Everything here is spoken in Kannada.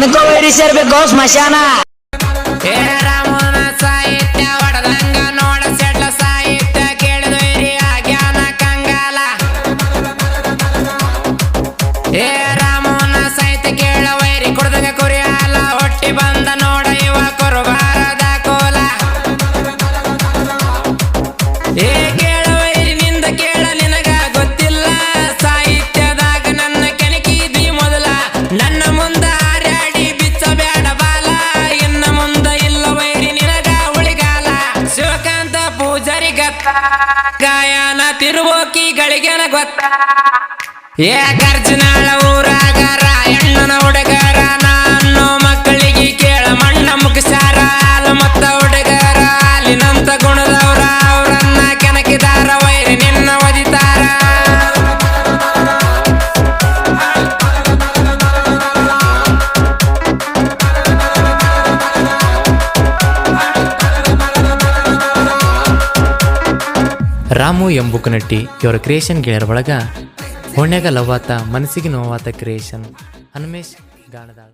ಎನಕೋ ವೈರಿ ಸೇರ್ಬೇಕು ಸ್ಮಶಾನ. ಏ ರಾಮನ ಸಾಹಿತ್ಯ ಹೊಡೆದಂಗ ನೋಡ ಸೆಟ್ಲ ಸಾಹಿತ್ಯ ಕೇಳಿದೈರಿ ಆಗ್ಯಾನ ಕಂಗಾಲ. ಏ ರಾಮನ ಸಾಹಿತ್ಯ ಕೇಳ ವೈರಿ ಕುಡ್ದಂಗ ಕುರಿ ಹಾಲ ಹೊಟ್ಟಿ ಬಂದ ನೋಡ ಇವ ಕುರುಬಾರದ ಕೋಲ. ಏ ಕೇಳ ವೈರಿ ನಿಂದ ಕೇಳ ನಿನಗ ಗೊತ್ತಿಲ್ಲ ಸಾಹಿತ್ಯದಾಗ ನನ್ನ ಕೆಣಕಿದಿ ಮೊದಲ. ನನ್ನ ಮುಂದ ಹಾರ್ಯಾಡಿ ಬಿಚ್ಚಬೇಡ ಬಾಲ ಇನ್ನ ಮುಂದ ಇಲ್ಲ ವೈರಿ ನಿನಗ ಉಳಿಗಾಲ. ಶಿವಕಾಂತ ಪೂಜಾರಿ ಗತ್ತ ಗಾಯನ ತಿರುವೋಕಿಗಳಿಗೆನ ಗೊತ್ತ. ಏ ಗರ್ಜನಾಳ ಊರಾಗ ರಾಯಣ್ಣನ ಹುಡುಗರ ನಾನು ಮಕ್ಕಳಿಗೆ ಕೇಳ ಮಣ್ಣ ಮುಗಿಸಾರ ಹಾಲು ಮತ್ತ ಹುಡುಗರ ಹಾಲಿನಂತ ಗುಣದವ್ರ ಅವ್ರನ್ನ ಕೆಣಕಿದಾರ ವೈರಿ ನಿನ್ನ ಒದಿತಾರ. ರಾಮು ಎಂಬುಕನಟ್ಟಿ ಇವರ ಕ್ರಿಯೇಷನ್ ಗೆಳೆಯರ ಒಳಗ ಹೊಣ್ಯಾಗ ಲವಾತ ಮನಸ್ಸಿಗೆ ನೋವಾತ ಕ್ರಿಯೇಷನ್ ಹನುಮೇಶ್ ಗಾಣದಾಳ.